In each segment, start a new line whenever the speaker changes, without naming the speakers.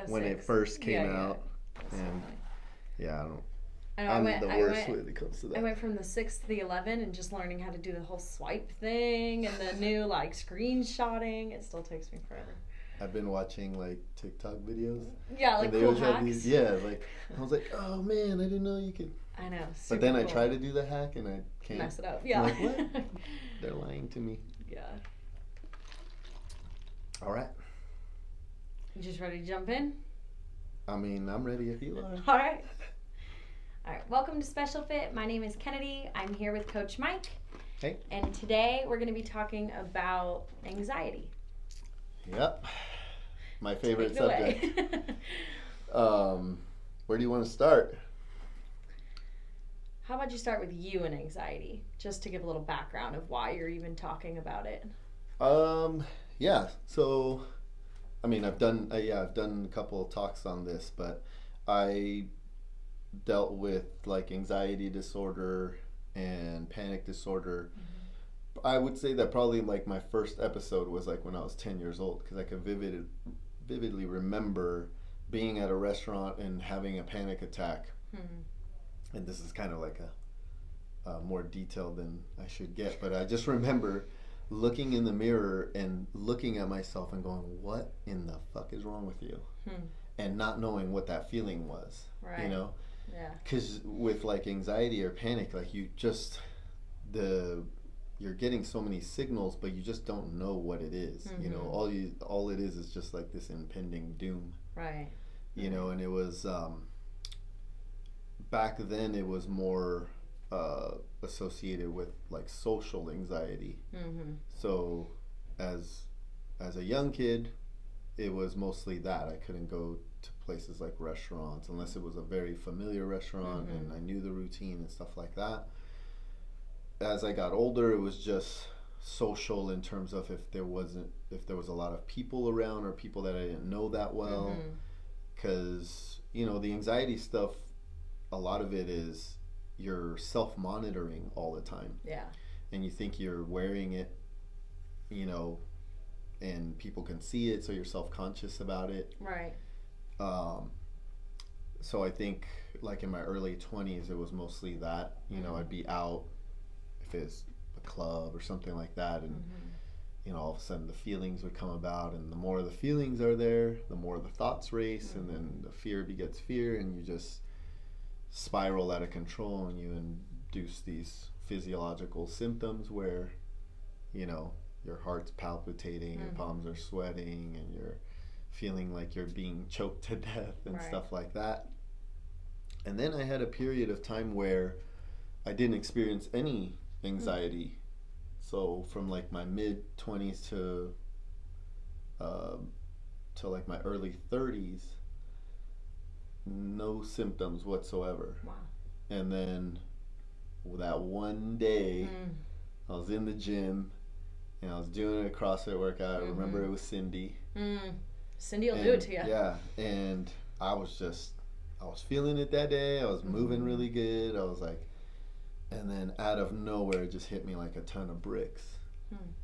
when it first came out. And yeah, I don't. I'm the worst when it comes to that.
I went from the 6 to the 11 and just learning how to do the whole swipe thing and the new like screenshotting. It still takes me forever.
I've been watching like TikTok videos.
Yeah, like cool hacks.
Like I was like, oh man, I didn't know you could.
I know.
But then I try to do the hack and I can't
mess it up. Yeah.
I'm like, what? They're lying to me.
Yeah.
All right.
You just ready to jump in?
I mean, I'm ready if you are.
All right. All right, welcome to Special Fit. My name is Kennedy. I'm here with Coach Mike.
Hey.
And today we're going to be talking about anxiety.
Yep. My favorite subject. Where do you want to start?
How about you start with you and anxiety, just to give a little background of why you're even talking about it.
Yeah. So, I mean, I've done a couple of talks on this, but I dealt with like anxiety disorder and panic disorder. Mm-hmm. I would say that probably like my first episode was like when I was 10 years old, because I could vividly remember being at a restaurant and having a panic attack. Mm-hmm. And this is kind of like a more detailed than I should get, but I just remember looking in the mirror and looking at myself and going, what in the fuck is wrong with you? And not knowing what that feeling was.
Right.
You know?
Yeah.
Because with like anxiety or panic, like you're getting so many signals, but you just don't know what it is. Mm-hmm. You know, all it is just like this impending doom.
Right.
You know, and it was back then it was more associated with like social anxiety. Mm-hmm. So as a young kid, it was mostly that I couldn't go to places like restaurants unless it was a very familiar restaurant. Mm-hmm. And I knew the routine and stuff like that. As I got older, it was just social in terms of if there was a lot of people around or people that I didn't know that well. Because you know, the anxiety stuff, a lot of it is you're self-monitoring all the time. Yeah. And you think you're wearing it, you know, and people can see it, so you're self-conscious about it.
Right.
So I think like in my early 20s, it was mostly that, you know, I'd be out if it's a club or something like that, and you know, all of a sudden the feelings would come about, and the more the feelings are there, the more the thoughts race, and then the fear begets fear, and you just spiral out of control, and you induce these physiological symptoms where, you know, your heart's palpitating, your palms are sweating, and you're feeling like you're being choked to death and stuff like that. And then I had a period of time where I didn't experience any anxiety. So from like my mid 20s to like my early 30s, no symptoms whatsoever.
Wow. And
then that one day, I was in the gym and I was doing a CrossFit workout. I remember it was Cindy.
Cindy will do it to you.
Yeah, and I was feeling it that day. I was moving really good. I was like, and then out of nowhere, it just hit me like a ton of bricks.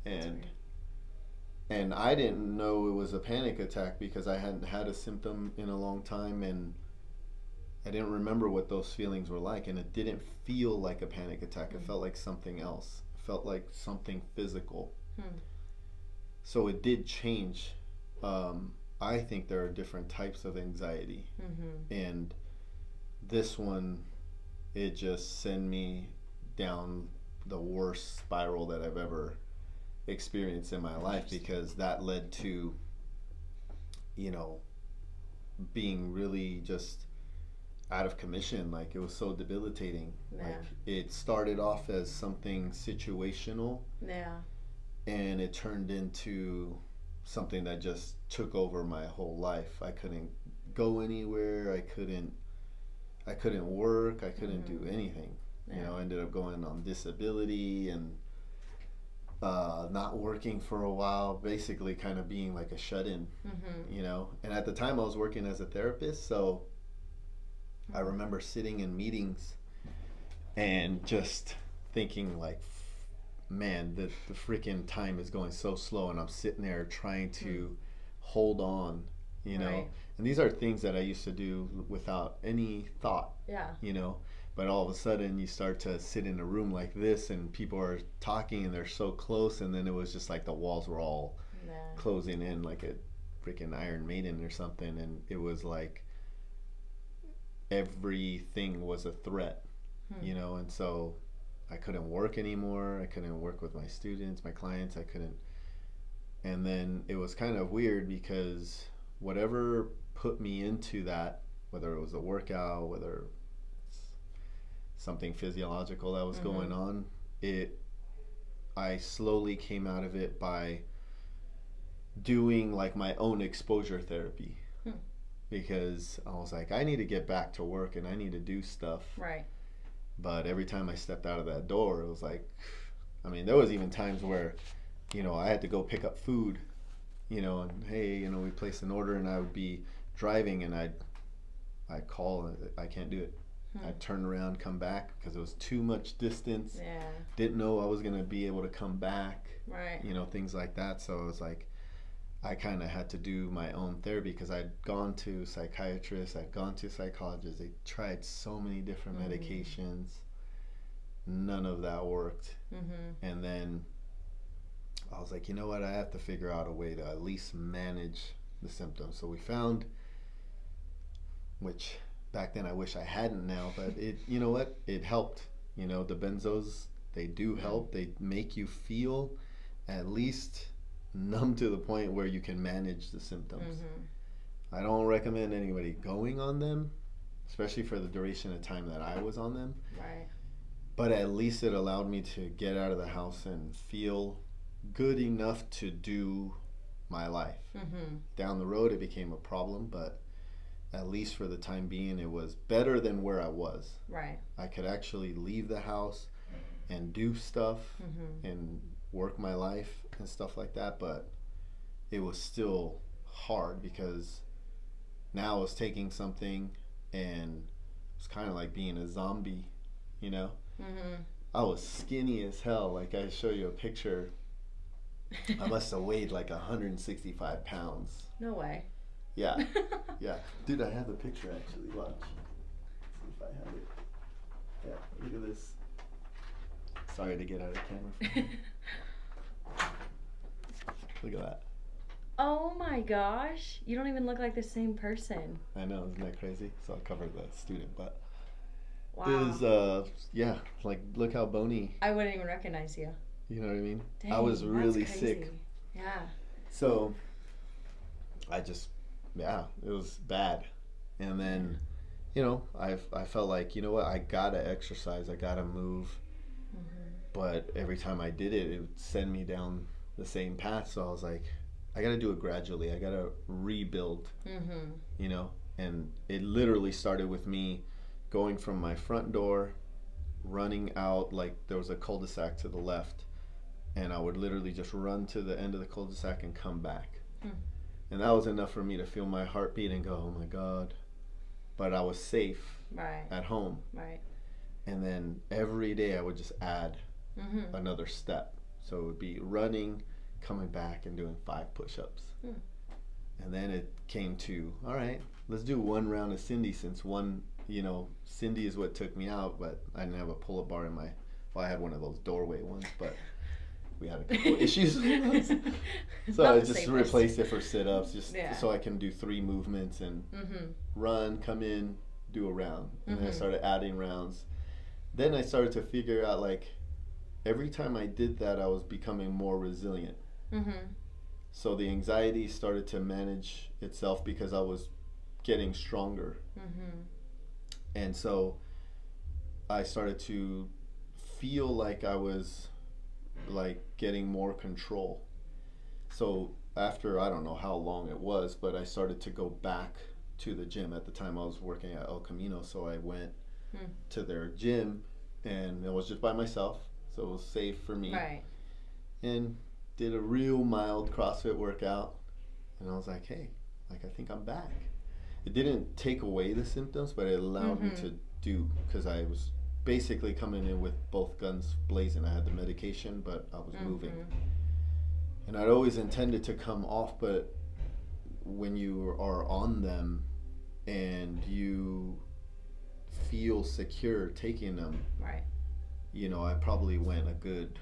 And I didn't know it was a panic attack because I hadn't had a symptom in a long time, and I didn't remember what those feelings were like, and it didn't feel like a panic attack. It felt like something else. It felt like something physical. So it did change. I think there are different types of anxiety, and this one, it just sent me down the worst spiral that I've ever experienced in my life, because that led to, you know, being really just out of commission. Like, it was so debilitating. Like, it started off as something situational, and it turned into something that just took over my whole life. I couldn't go anywhere. I couldn't work. I couldn't do anything. You know, I ended up going on disability and not working for a while, basically kind of being like a shut-in, you know. And at the time I was working as a therapist, so I remember sitting in meetings and just thinking like, man, the freaking time is going so slow, and I'm sitting there trying to hold on, you know.
Right.
And these are things that I used to do without any thought,
Yeah.
you know. But all of a sudden, you start to sit in a room like this, and people are talking, and they're so close, and then it was just like the walls were all
Yeah.
closing in like a freaking Iron Maiden or something, and it was like everything was a threat, you know. And so I couldn't work anymore. I couldn't work with my students, my clients. I couldn't. And then it was kind of weird because whatever put me into that, whether it was a workout, whether something physiological that was going on, it I slowly came out of it by doing like my own exposure therapy, because I was like, I need to get back to work and I need to do stuff.
Right.
But every time I stepped out of that door, it was like, I mean, there was even times where, you know, I had to go pick up food, you know, and hey, you know, we placed an order, and I would be driving, and I'd call, and I can't do it. I'd turn around, come back, because it was too much distance.
Yeah.
Didn't know I was going to be able to come back,
Right.
you know, things like that. So it was like, I kind of had to do my own therapy, because I'd gone to psychiatrists, I'd gone to psychologists. They tried so many different medications. None of that worked. And then I was like, you know what? I have to figure out a way to at least manage the symptoms. So we found, which back then I wish I hadn't now, but it, you know what? It helped. You know, the benzos, they do help. They make you feel at least numb to the point where you can manage the symptoms. I don't recommend anybody going on them, especially for the duration of time that I was on them.
Right.
But at least it allowed me to get out of the house and feel good enough to do my life. Down the road, it became a problem, but at least for the time being, it was better than where I was.
Right.
I could actually leave the house and do stuff and work my life and stuff like that, but it was still hard, because now I was taking something and it's kind of like being a zombie, you know. I was skinny as hell. Like, I show you a picture, I must have weighed like 165 pounds.
No way.
Yeah. Yeah. Dude, I have the picture actually. Watch. Let's see if I have it. Yeah, look at this. Sorry to get out of camera. Look at that.
Oh my gosh. You don't even look like the same person.
I know, isn't that crazy? So I'll cover the student, but
Wow.
it was, yeah, like, look how bony.
I wouldn't even recognize you.
You know what I mean?
Dang,
I was really
that's
sick.
crazy. Yeah.
So I just, yeah, it was bad. And then, you know, I felt like, you know what, I gotta exercise, I gotta move. But every time I did it, it would send me down the same path. So I was like, I gotta do it gradually. I gotta rebuild, you know? And it literally started with me going from my front door, running out, like there was a cul-de-sac to the left, and I would literally just run to the end of the cul-de-sac and come back. And that was enough for me to feel my heartbeat and go, oh my God. But I was safe at home.
Right.
And then every day I would just add another step. So it would be running, coming back, and doing 5 push-ups. And then it came to, all right, let's do 1 round of Cindy, since one, you know, Cindy is what took me out, but I didn't have a pull-up bar in my, well, I had one of those doorway ones, but we had a couple issues with those. So
Not
I
the
just
safest.
replaced it for sit-ups, just
Yeah.
so I can do 3 movements and run, come in, do a round. And then I started adding rounds. Then I started to figure out, like, every time I did that, I was becoming more resilient. So the anxiety started to manage itself because I was getting stronger. And so I started to feel like I was, like, getting more control. So after, I don't know how long it was, but I started to go back to the gym. At the time I was working at El Camino, so I went to their gym, and it was just by myself, so it was safe for me.
Right.
And did a real mild CrossFit workout, and I was like, hey, like, I think I'm back. It didn't take away the symptoms, but it allowed me to do, because I was basically coming in with both guns blazing. I had the medication, but I was moving. And I'd always intended to come off, but when you are on them and you feel secure taking them,
Right.
you know, I probably went a good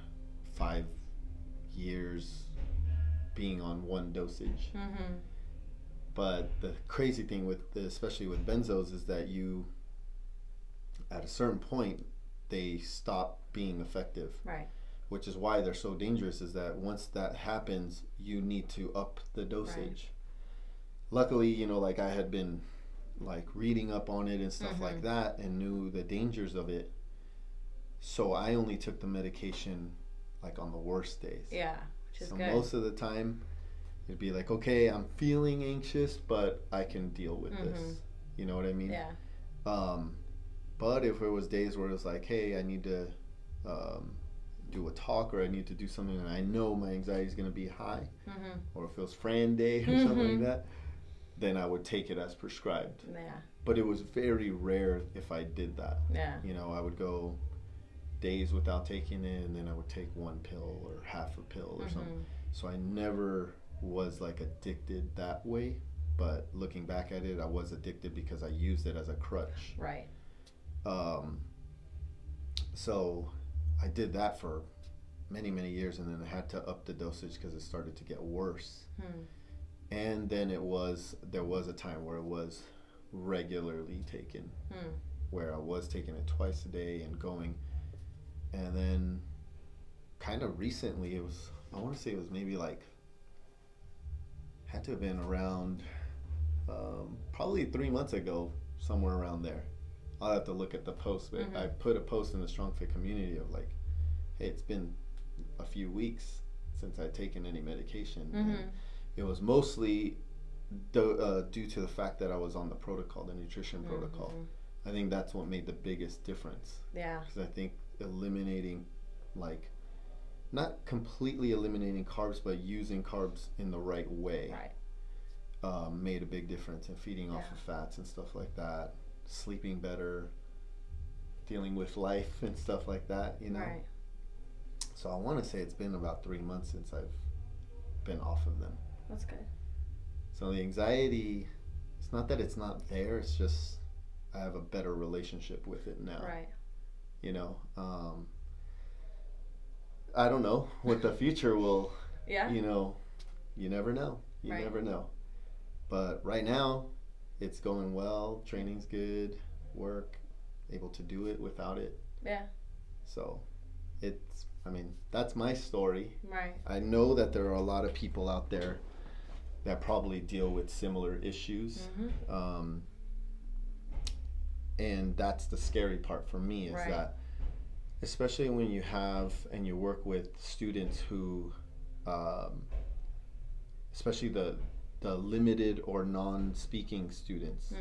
5 years being on one dosage.
Mm-hmm.
But the crazy thing especially with benzos, is that you, at a certain point, they stop being effective.
Right.
Which is why they're so dangerous, is that once that happens, you need to up the dosage. Right. Luckily, you know, like I had been like reading up on it and stuff like that and knew the dangers of it. So I only took the medication like on the worst days.
Yeah, which is
so
good.
Most of the time it'd be like, okay, I'm feeling anxious, but I can deal with this. You know what I mean?
Yeah.
But if it was days where it was like, hey, I need to do a talk, or I need to do something and I know my anxiety is going to be high, or if it was Fran Day or something like that, then I would take it as prescribed.
Yeah.
But it was very rare if I did that.
Yeah.
You know, I would go days without taking it, and then I would take one pill or half a pill or something. So I never was like addicted that way. But looking back at it, I was addicted because I used it as a crutch.
Right.
So I did that for many, many years, and then I had to up the dosage because it started to get worse. And then there was a time where it was regularly taken, where I was taking it twice a day and going. And then kind of recently, I want to say it was maybe like, had to have been around probably 3 months ago, somewhere around there. I'll have to look at the post, but I put a post in the Strong Fit community of like, hey, it's been a few weeks since I'd taken any medication. And it was mostly due to the fact that I was on the protocol, the nutrition protocol. I think that's what made the biggest difference.
Yeah.
Because I think eliminating, like, not completely eliminating carbs, but using carbs in the right way, made a big difference in feeding off of fats and stuff like that, sleeping better, dealing with life and stuff like that, you know?
Right.
So I want to say it's been about 3 months since I've been off of them.
That's good.
So the anxiety, it's not that it's not there, it's just I have a better relationship with it now.
Right.
You know, I don't know what the future will, you know, you never know. You never know. But right now, it's going well, training's good, work, able to do it without it.
Yeah.
So that's my story.
Right.
I know that there are a lot of people out there that probably deal with similar issues. And that's the scary part for me, is that especially when you have and you work with students who, especially the limited or non-speaking students,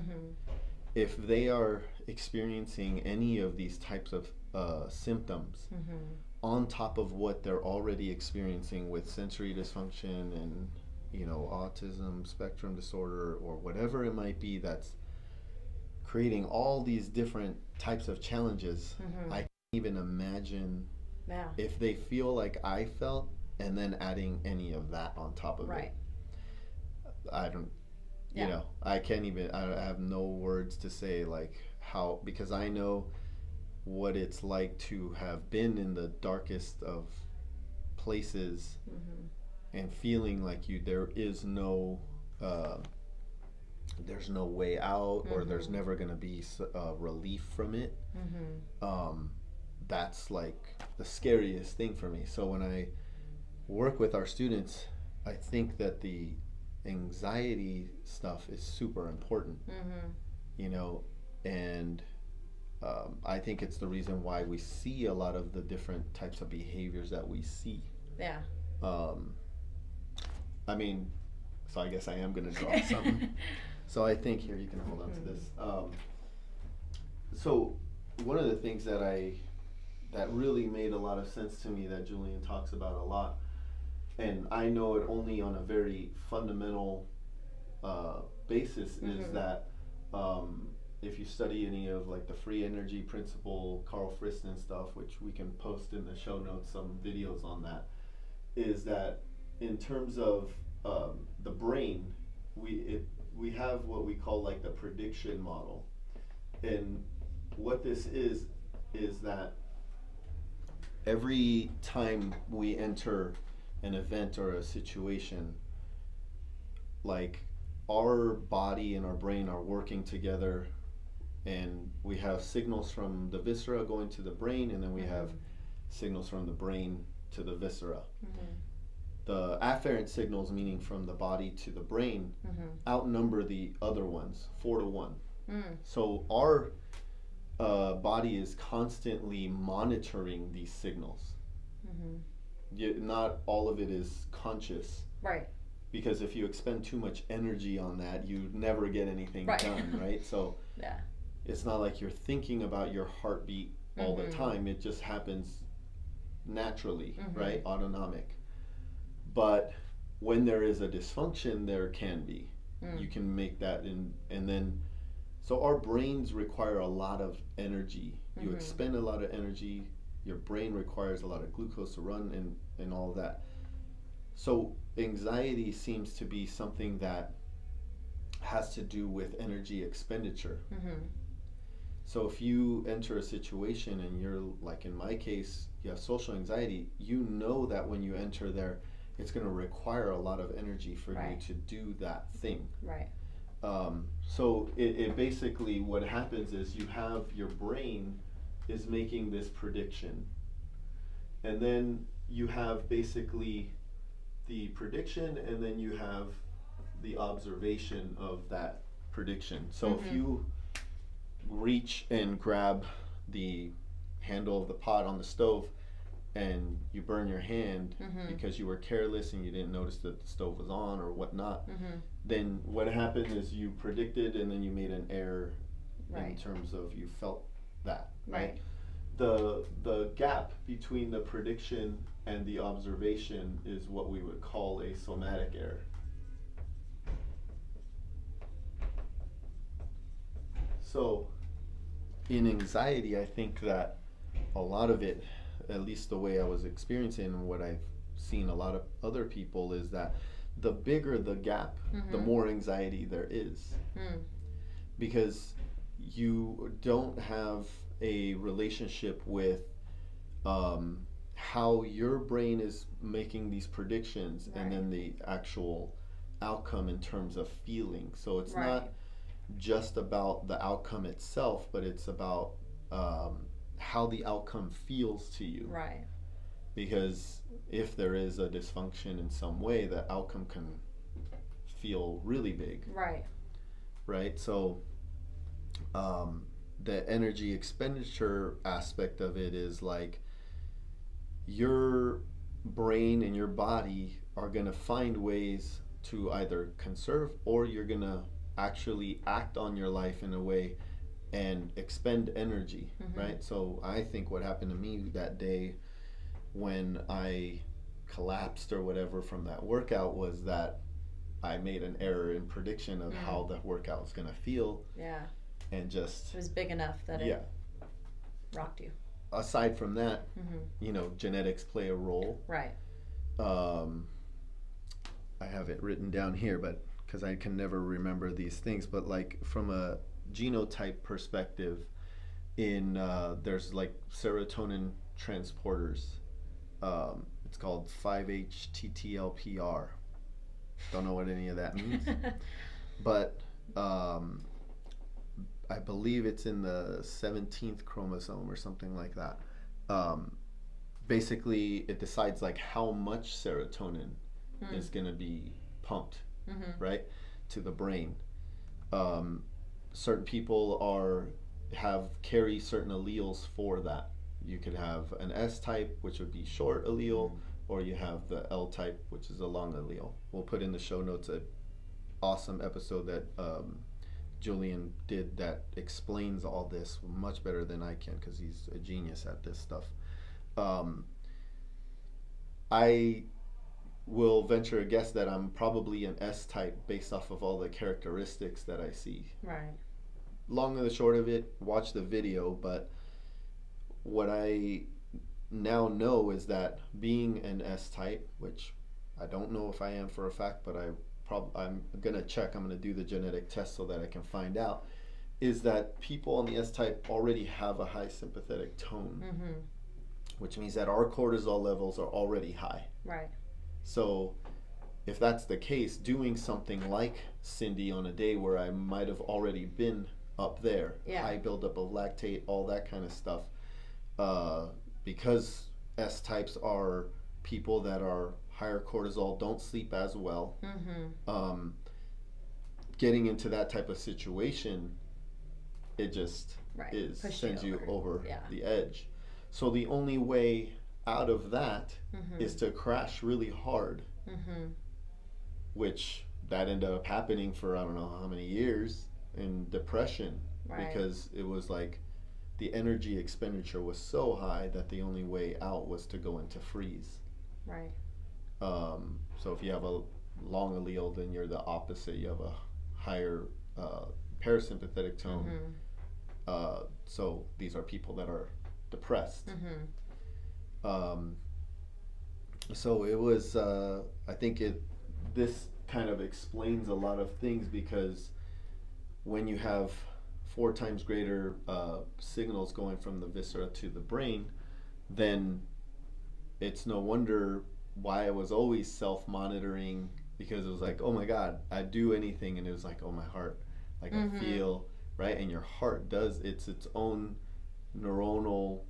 if they are experiencing any of these types of symptoms on top of what they're already experiencing with sensory dysfunction and, you know, autism spectrum disorder or whatever it might be, that's creating all these different types of challenges, I can't even imagine if they feel like I felt, and then adding any of that on top of it. I don't, you know, I can't even, I have no words to say like how, because I know what it's like to have been in the darkest of places and feeling like there is no there's no way out, or there's never going to be relief from it. That's like the scariest thing for me. So when I work with our students, I think that the anxiety stuff is super important, you know, and I think it's the reason why we see a lot of the different types of behaviors that we see.
Yeah.
I mean, so I guess I am going to draw something. So I think, here, you can hold on to this. So one of the things that really made a lot of sense to me, that Julian talks about a lot, and I know it only on a very fundamental basis, is that if you study any of like the free energy principle, Carl Friston stuff, which we can post in the show notes, some videos on that, is that in terms of the brain, we have what we call like the prediction model, and what this is that every time we enter an event or a situation, like our body and our brain are working together, and we have signals from the viscera going to the brain, and then we have signals from the brain to the viscera. The afferent signals, meaning from the body to the brain, outnumber the other ones 4-1. So our body is constantly monitoring these signals. Not all of it is conscious.
Right.
Because if you expend too much energy on that, you never get anything done, right? So
yeah.
It's not like you're thinking about your heartbeat all the time. It just happens naturally, right? Autonomic. But when there is a dysfunction, there can be. You can make that and then, so our brains require a lot of energy. You expend a lot of energy. Your brain requires a lot of glucose to run and all of that. So anxiety seems to be something that has to do with energy expenditure. So if you enter a situation and you're, like in my case, you have social anxiety, you know that when you enter there, it's going to require a lot of energy for you to do that thing.
Right.
So it basically, what happens is you have your brain is making this prediction. And then you have basically the prediction, and then you have the observation of that prediction. So if you reach and grab the handle of the pot on the stove and you burn your hand because you were careless and you didn't notice that the stove was on or whatnot, then what happened is you predicted and then you made an error in terms of you felt that, right? The gap between the prediction and the observation is what we would call a somatic error. So in anxiety, I think that a lot of it, at least the way I was experiencing and what I've seen a lot of other people, is that the bigger the gap, the more anxiety there is. Because you don't have a relationship with how your brain is making these predictions and then the actual outcome in terms of feeling. So it's not just about the outcome itself, but it's about how the outcome feels to you.
Right.
Because if there is a dysfunction in some way, the outcome can feel really big.
Right.
Right? So the energy expenditure aspect of it is like your brain and your body are going to find ways to either conserve, or you're going to actually act on your life in a way and expend energy, right? So I think what happened to me that day when I collapsed or whatever from that workout was that I made an error in prediction of how the workout was going to feel.
Yeah.
And just...
It was big enough that it rocked you.
Aside from that, you know, genetics play a role.
Right.
I have it written down here, but because I can never remember these things, but like from a genotype perspective, in there's like serotonin transporters. It's called 5-HTTLPR. Don't know what any of that means, but I believe it's in the 17th chromosome or something like that. Basically, it decides like how much serotonin is going to be pumped, right, to the brain. Certain people carry certain alleles for that. You could have an S type, which would be short allele, or you have the L type, which is a long allele. We'll put in the show notes an awesome episode that Julian did that explains all this much better than I can, because he's a genius at this stuff. I will venture a guess that I'm probably an S type based off of all the characteristics that I see.
Right.
Long and the short of it, watch the video, but what I now know is that being an S type, which I don't know if I am for a fact, but I I'm gonna check. I'm gonna do the genetic test so that I can find out. Is that people on the S type already have a high sympathetic tone,
Mm-hmm.
which means that our cortisol levels are already high.
Right.
So if that's the case, doing something like Cindy on a day where I might have already been up there,
Yeah.
high buildup of lactate, all that kind of stuff, uh, because S types are people that are higher cortisol, don't sleep as well.
Mm-hmm.
Getting into that type of situation, it just
Right.
is
Push
sends you over
Yeah.
the edge. So the only way out of that
Mm-hmm.
is to crash really hard,
Mm-hmm.
which that ended up happening for I don't know how many years in depression,
Right.
because it was like the energy expenditure was so high that the only way out was to go into freeze.
Right.
So if you have a long allele, then you're the opposite. You have a higher parasympathetic tone.
Mm-hmm.
So these are people that are depressed.
Mm-hmm.
Um, so it was. I think this kind of explains a lot of things, because when you have 4 times greater signals going from the viscera to the brain, then it's no wonder why I was always self-monitoring, because it was like, oh my God, I'd do anything, and it was like, oh, my heart, like
Mm-hmm.
I feel, right? And your heart does, it's its own neuronal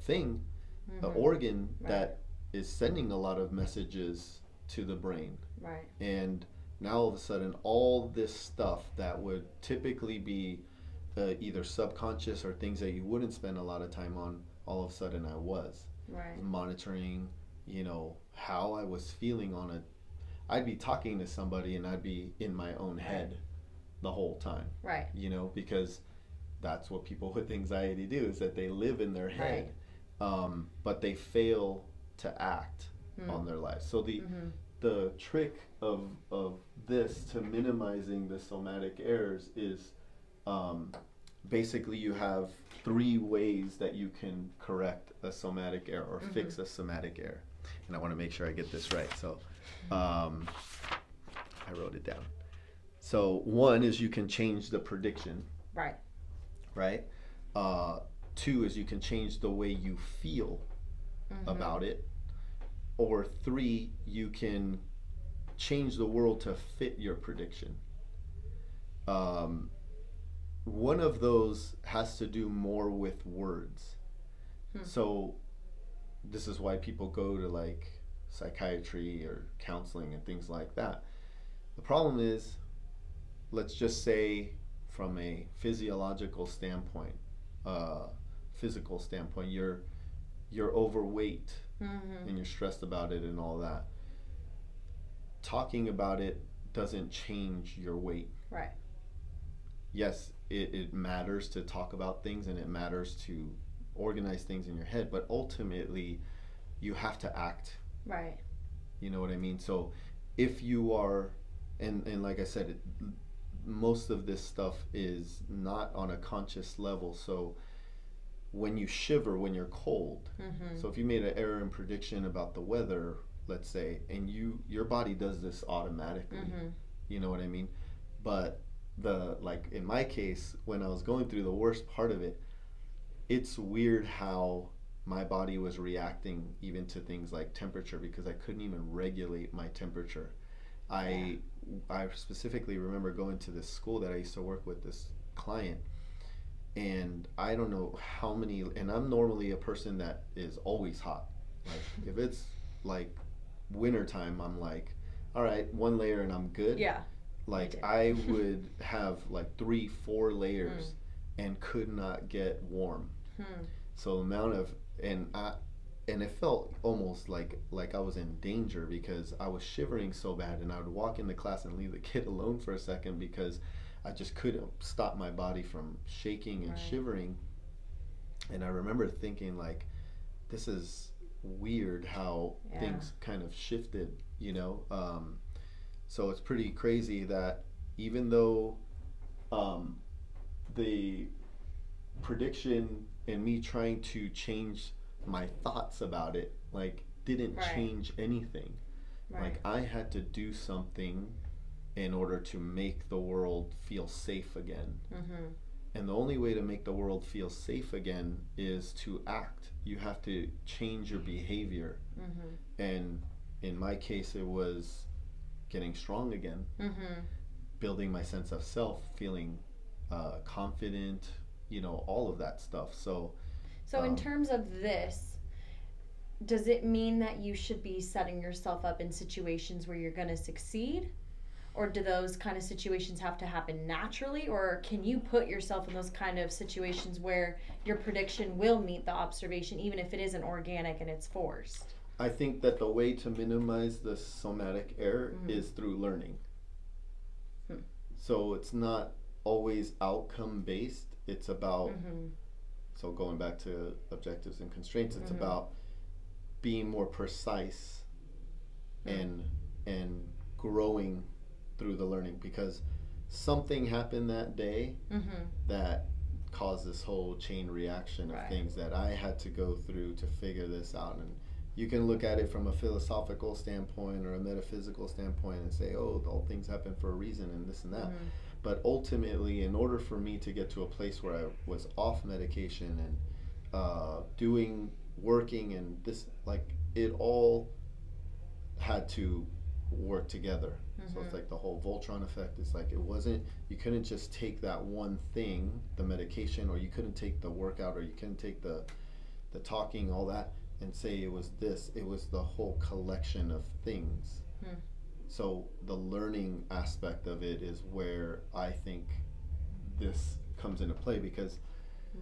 thing,
Mm-hmm.
organ
Right.
that is sending a lot of messages to the brain.
Right.
And now all of a sudden, all this stuff that would typically be either subconscious or things that you wouldn't spend a lot of time on, all of a sudden I was
Right.
monitoring, how I was feeling on it. I'd be talking to somebody and I'd be in my own head the whole time,
Right.
because that's what people with anxiety do, is that they live in their head, but they fail to act on their lives. So
Mm-hmm.
the trick of this to minimizing the somatic errors is, basically you have 3 ways that you can correct a somatic error or fix a somatic error. And I want to make sure I get this right. So I wrote it down. So 1 is you can change the prediction.
Right.
Right? 2 is you can change the way you feel about it. Or 3, you can change the world to fit your prediction. One of those has to do more with words. So this is why people go to like psychiatry or counseling and things like that. The problem is, let's just say from a physiological standpoint, physical standpoint, you're overweight and you're stressed about it and all that. Talking about it doesn't change your weight.
Right.
Yes, it matters to talk about things, and it matters to organize things in your head, but ultimately you have to act.
Right.
You know what I mean? So if you are, and like I said, most of this stuff is not on a conscious level. So when you shiver, when you're cold, so if you made an error in prediction about the weather, let's say, and your body does this automatically, you know what I mean? But like in my case, when I was going through the worst part of it, it's weird how my body was reacting even to things like temperature, because I couldn't even regulate my temperature. I specifically remember going to this school that I used to work with, this client, and I don't know how many, and I'm normally a person that is always hot. Like if it's like wintertime, I'm like, all right, 1 layer and I'm good.
Yeah.
Like I would have like 3-4 layers and could not get warm. So the amount of, and it felt almost like I was in danger, because I was shivering so bad, and I would walk into class and leave the kid alone for a second because I just couldn't stop my body from shaking and shivering. And I remember thinking like, this is weird how things kind of shifted, so it's pretty crazy that even though the prediction and me trying to change my thoughts about it like didn't change anything,
Right.
Like I had to do something in order to make the world feel safe again.
Mm-hmm.
And the only way to make the world feel safe again is to act. You have to change your behavior.
Mm-hmm.
And in my case, it was getting strong again,
Mm-hmm.
building my sense of self, feeling confident, all of that stuff.
So in terms of this, does it mean that you should be setting yourself up in situations where you're going to succeed? Or do those kind of situations have to happen naturally? Or can you put yourself in those kind of situations where your prediction will meet the observation, even if it isn't organic and it's forced?
I think that the way to minimize the somatic error
Mm-hmm.
is through learning. So it's not always outcome based. It's about,
Mm-hmm.
so going back to objectives and constraints, it's
Mm-hmm.
about being more precise and growing through the learning, because something happened that day
Mm-hmm.
that caused this whole chain reaction of
Right.
things that I had to go through to figure this out. And you can look at it from a philosophical standpoint or a metaphysical standpoint and say, oh, all things happen for a reason and this and that.
Mm-hmm.
But ultimately, in order for me to get to a place where I was off medication and working and this, like, it all had to work together. So it's like the whole Voltron effect. It's like you couldn't just take that one thing, the medication, or you couldn't take the workout, or you couldn't take the talking, all that, and say it was this. It was the whole collection of things. So the learning aspect of it is where I think this comes into play, because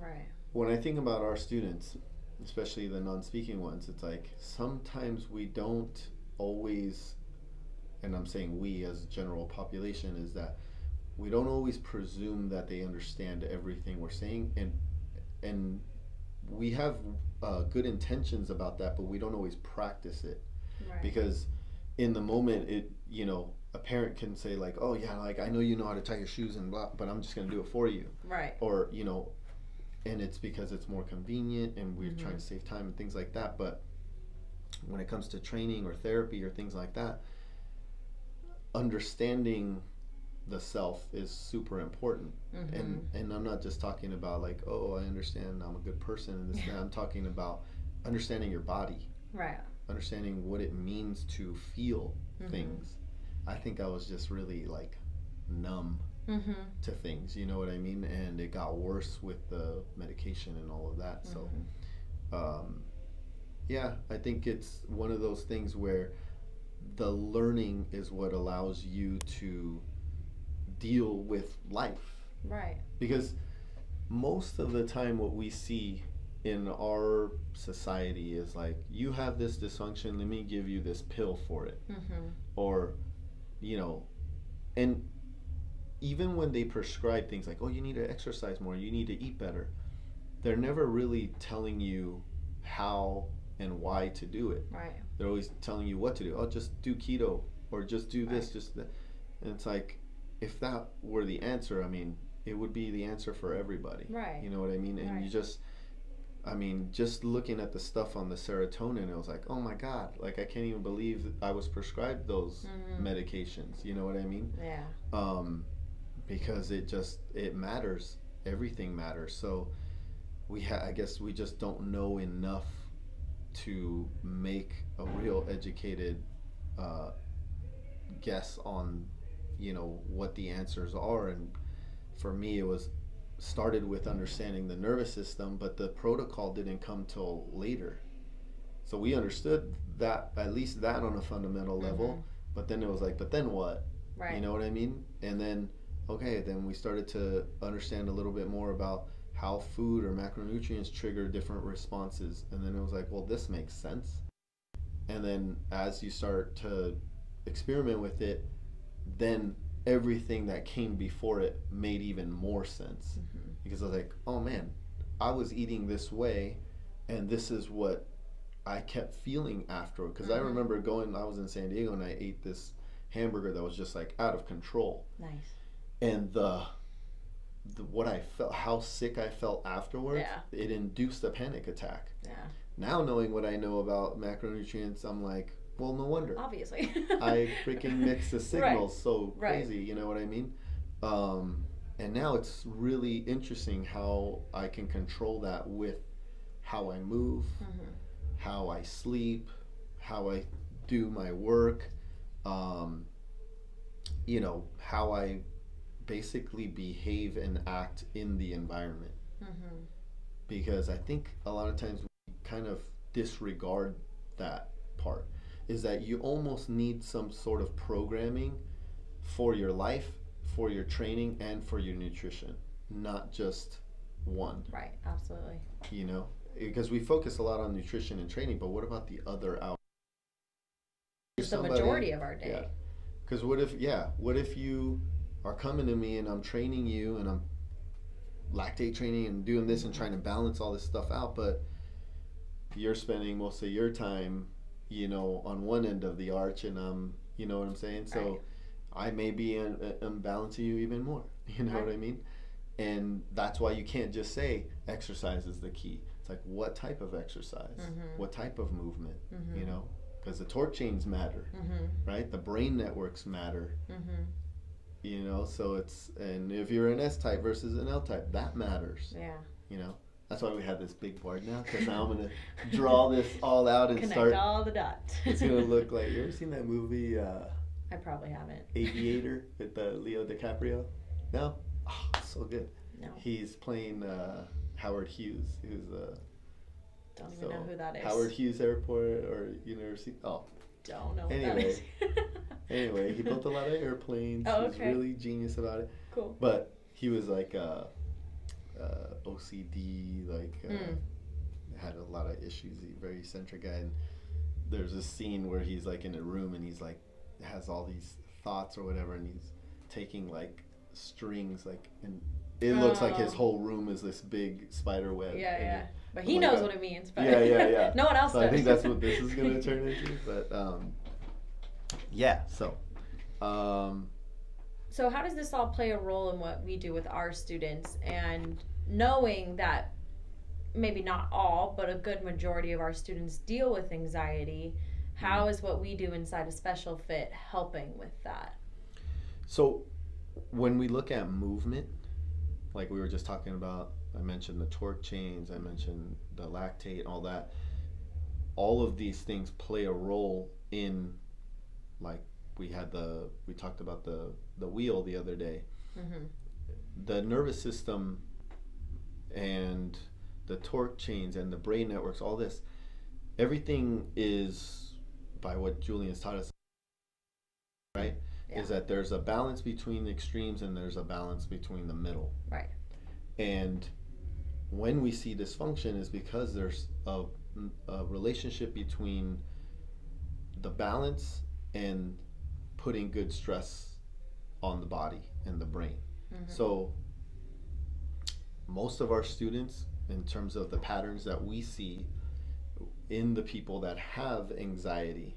Right.
when I think about our students, especially the non-speaking ones, it's like sometimes we don't always, and I'm saying we as a general population, is that we don't always presume that they understand everything we're saying, and we have good intentions about that, but we don't always practice it.
Right.
Because in the moment, a parent can say like, oh yeah, like I know you know how to tie your shoes and blah, but I'm just gonna do it for you.
Right.
Or and it's because it's more convenient and we're trying to save time and things like that. But when it comes to training or therapy or things like that, understanding the self is super important. And I'm not just talking about like, oh, I understand I'm a good person and this and that. I'm talking about understanding your body,
Right.
understanding what it means to feel things. I think I was just really like numb to things, you know what I mean? And it got worse with the medication and all of that. So yeah, I think it's one of those things where the learning is what allows you to deal with life.
Right.
Because most of the time what we see in our society is like, you have this dysfunction, let me give you this pill for it. Or, and even when they prescribe things like, oh, you need to exercise more, you need to eat better, they're never really telling you how and why to do it.
Right.
They're always telling you what to do. Oh, just do keto, or just do this, just that. And it's like, if that were the answer, I mean, it would be the answer for everybody.
Right.
You know what I mean? And
Right.
you just, I mean, just looking at the stuff on the serotonin, it was like, oh my God, like I can't even believe that I was prescribed those medications. You know what I mean?
Yeah.
Because it matters. Everything matters. So I guess we just don't know enough to make a real educated guess on what the answers are. And for me, it was started with understanding the nervous system, but the protocol didn't come till later. So we understood that, at least that on a fundamental level, but then it was like, but then what?
Right.
You know what I mean? And then then we started to understand a little bit more about how food or macronutrients trigger different responses. And then it was like, well, this makes sense. And then as you start to experiment with it, then everything that came before it made even more sense. Because I was like, oh man, I was eating this way, and this is what I kept feeling after. Because I remember I was in San Diego and I ate this hamburger that was just like out of control.
Nice.
And what I felt, how sick I felt afterwards, it induced a panic attack.
Yeah.
Now knowing what I know about macronutrients, I'm like, Well, no wonder.
Obviously.
I freaking mix the signals so
Right.
crazy, you know what I mean? And now it's really interesting how I can control that with how I move, how I sleep, how I do my work, um, how I basically behave and act in the environment. Because I think a lot of times we kind of disregard that part. Is that you almost need some sort of programming for your life, for your training, and for your nutrition, not just one.
Right, absolutely.
Because we focus a lot on nutrition and training, but what about the other hours?
Just the majority of our day.
Yeah. Because what if you are coming to me and I'm training you and I'm lactate training and doing this and trying to balance all this stuff out, but you're spending most of your time, on one end of the arch, and you know what I'm saying? So
Right.
I may be unbalancing you even more. You know
Right.
what I mean? And that's why you can't just say exercise is the key. It's like, what type of exercise? What type of movement? Because the torque chains matter, right? The brain networks matter. So and if you're an S type versus an L type, that matters.
Yeah.
That's why we have this big board now, because now I'm going to draw this all out and
Connect all the dots.
It's going to look like, you ever seen that movie,
I probably haven't.
Aviator, with Leo DiCaprio? No? Oh, so good.
No.
He's playing Howard Hughes, who's
Don't even know who that is.
Howard Hughes Airport or University. Oh.
Don't know
Anyway.
what that is.
Anyway, he built a lot of airplanes.
Oh,
He was
okay.
really genius about it.
Cool.
But he was like OCD, had a lot of issues. He's a very eccentric guy. And there's a scene where he's like in a room and he's like has all these thoughts or whatever, and he's taking like strings, and it looks like his whole room is this big spider web.
Yeah. But he knows what it means. But
Yeah.
No one else does.
I think that's what this is going to turn into. But so.
So how does this all play a role in what we do with our students, and knowing that maybe not all, but a good majority of our students deal with anxiety, how is what we do inside a Special Fit helping with that?
So when we look at movement, like we were just talking about, I mentioned the torque chains, I mentioned the lactate, all that. All of these things play a role in, like we talked about the wheel the other day. The nervous system and the torque chains and the brain networks, all this, everything is by what Julian's taught us, right?
Yeah.
Is that there's a balance between the extremes and there's a balance between the middle.
Right.
And when we see dysfunction is because there's a relationship between the balance and putting good stress on the body and the brain. So most of our students, in terms of the patterns that we see in the people that have anxiety,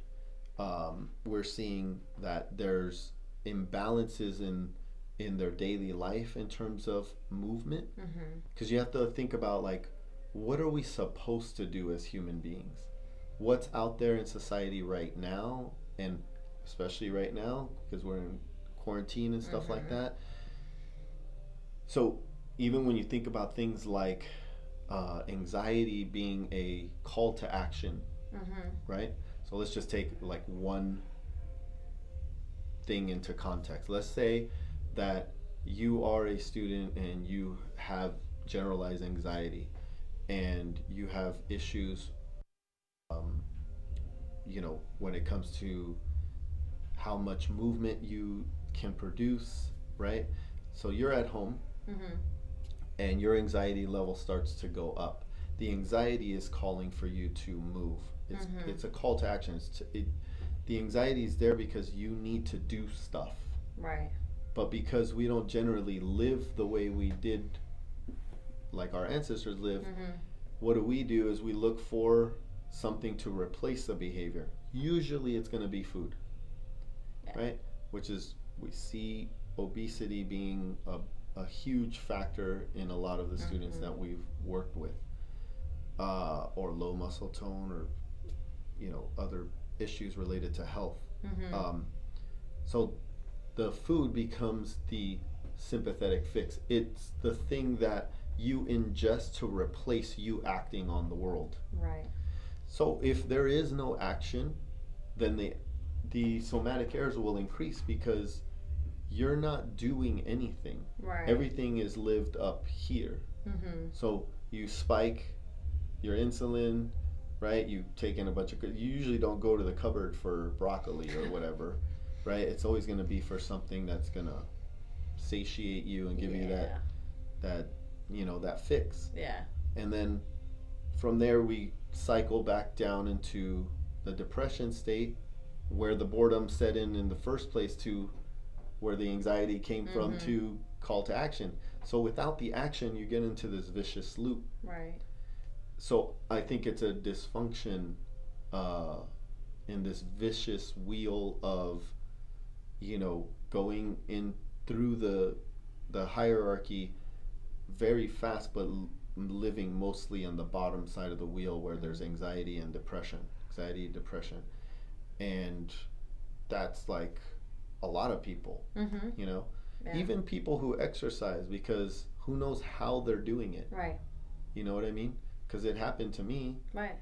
we're seeing that there's imbalances in their daily life in terms of movement, because you have to think about, like, what are we supposed to do as human beings? What's out there in society right now, and especially right now because we're in quarantine and stuff like that. So even when you think about things like anxiety being a call to action, right? So let's just take like one thing into context. Let's say that you are a student and you have generalized anxiety and you have issues, when it comes to how much movement you can produce, right? So you're at home and your anxiety level starts to go up. The anxiety is calling for you to move. It's a call to action. The anxiety is there because you need to do stuff.
Right.
But because we don't generally live the way we did, like our ancestors lived, what do is we look for something to replace the behavior. Usually it's going to be food, right? Which is, we see obesity being a huge factor in a lot of the students that we've worked with, or low muscle tone, or other issues related to health.
Mm-hmm.
So the food becomes the sympathetic fix. It's the thing that you ingest to replace you acting on the world.
Right.
So if there is no action, then the somatic errors will increase because you're not doing anything.
Right.
Everything is lived up here.
Mm-hmm.
So you spike your insulin, right? You take in a bunch of. You usually don't go to the cupboard for broccoli or whatever, right? It's always going to be for something that's going to satiate you and give you that that fix.
Yeah.
And then from there we cycle back down into the depression state where the boredom set in the first place, to where the anxiety came from,
Mm-hmm.
to call to action. So without the action, you get into this vicious loop.
Right.
So I think it's a dysfunction uh, in this vicious wheel of going in through the hierarchy very fast, but living mostly on the bottom side of the wheel where there's anxiety and depression, and that's like a lot of people.
Mm-hmm. Yeah.
Even people who exercise, because who knows how they're doing it.
Right.
You know what I mean? Because it happened to me.
Right.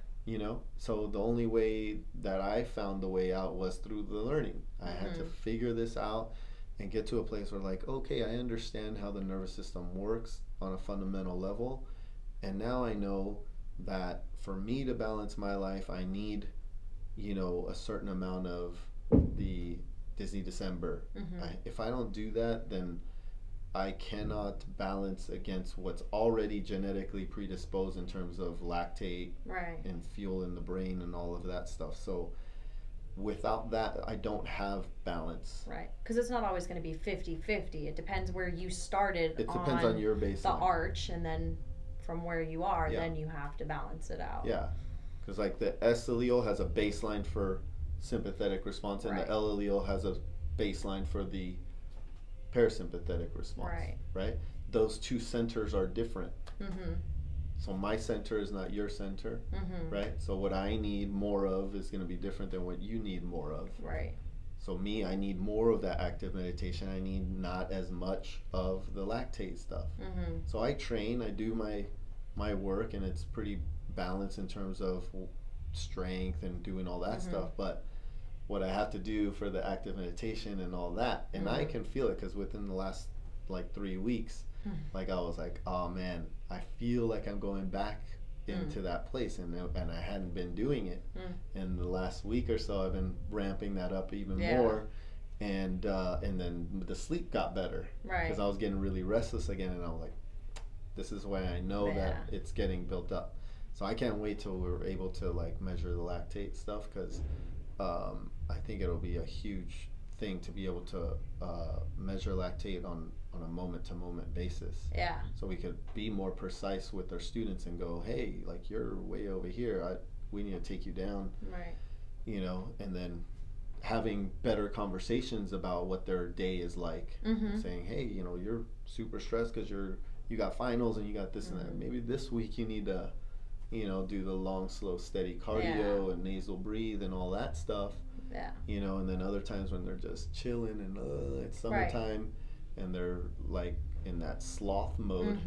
So the only way that I found the way out was through the learning. I had to figure this out and get to a place where, like, okay, I understand how the nervous system works on a fundamental level, and now I know that for me to balance my life, I need a certain amount of the Disney December.
Mm-hmm.
If I don't do that, then I cannot balance against what's already genetically predisposed in terms of lactate and fuel in the brain and all of that stuff. So without that, I don't have balance.
Right. Because it's not always going to be 50-50. It depends where you started.
It depends on your baseline.
The arch, and then from where you are,
Yeah.
then you have to balance it out.
Yeah. Because like the S allele has a baseline for sympathetic response, and the L allele has a baseline for the parasympathetic response. Right? Those two centers are different.
Mm-hmm.
So my center is not your center.
Mm-hmm.
Right? So what I need more of is going to be different than what you need more of.
Right.
So I need more of that active meditation. I need not as much of the lactate stuff.
Mm-hmm.
So I train, I do my work, and it's pretty balanced in terms of strength and doing all that stuff. But what I have to do for the active meditation and all that, and I can feel it, because within the last like 3 weeks, like I was like, oh man, I feel like I'm going back into that place, and I hadn't been doing it. And the last week or so, I've been ramping that up even more, and then the sleep got better, because I was getting really restless again, and I was like, this is why I know that it's getting built up. So I can't wait till we're able to like measure the lactate stuff, because I think it'll be a huge thing to be able to measure lactate on a moment-to-moment basis.
Yeah.
So we could be more precise with our students and go, hey, like, you're way over here. We need to take you down.
Right.
And then having better conversations about what their day is like. Saying, hey, you're super stressed because you got finals and you got this and that. Maybe this week you need to do the long, slow, steady cardio and nasal breathe and all that stuff.
Yeah.
And then other times when they're just chilling and it's summertime and they're like in that sloth mode,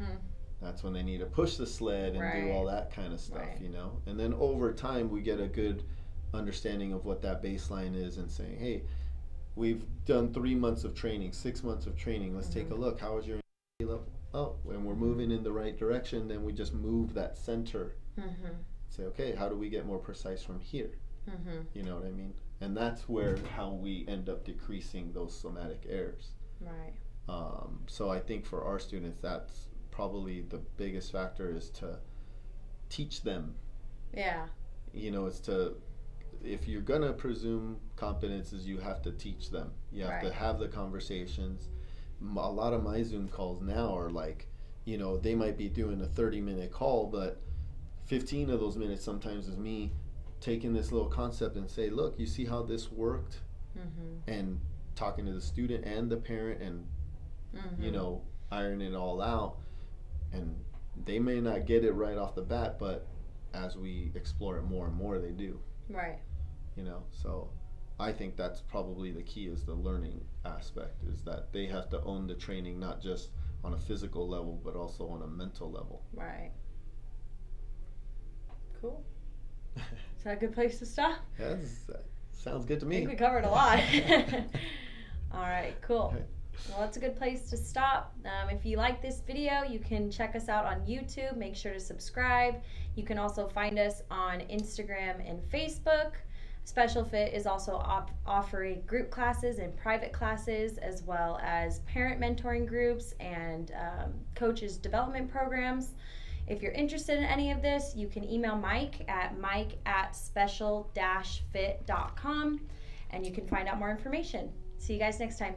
that's when they need to push the sled and do all that kind of stuff, And then over time we get a good understanding of what that baseline is, and saying, hey, we've done 3 months of training, 6 months of training. Let's take a look. How is your level? Oh, when we're moving in the right direction, then we just move that center. Say, okay, how do we get more precise from here? You know what I mean? And that's how we end up decreasing those somatic errors.
Right.
So I think for our students, that's probably the biggest factor, is to teach them. Yeah. It's if you're gonna presume competences, you have to teach them. You have to have the conversations. A lot of my Zoom calls now are like, they might be doing a 30-minute call, but 15 of those minutes sometimes is me taking this little concept and say, look, you see how this worked? And talking to the student and the parent, and iron it all out. And they may not get it right off the bat, but as we explore it more and more, they do.
Right.
you know. So I think that's probably the key, is the learning aspect, is that they have to own the training, not just on a physical level but also on a mental level.
Right. Cool. Is that a good place to stop?
That sounds good to me.
I think we covered a lot. All right, cool. Well, that's a good place to stop. If you like this video, you can check us out on YouTube. Make sure to subscribe. You can also find us on Instagram and Facebook. Special Fit is also offering group classes and private classes, as well as parent mentoring groups and coaches development programs. If you're interested in any of this, you can email Mike at special-fit.com, and you can find out more information. See you guys next time.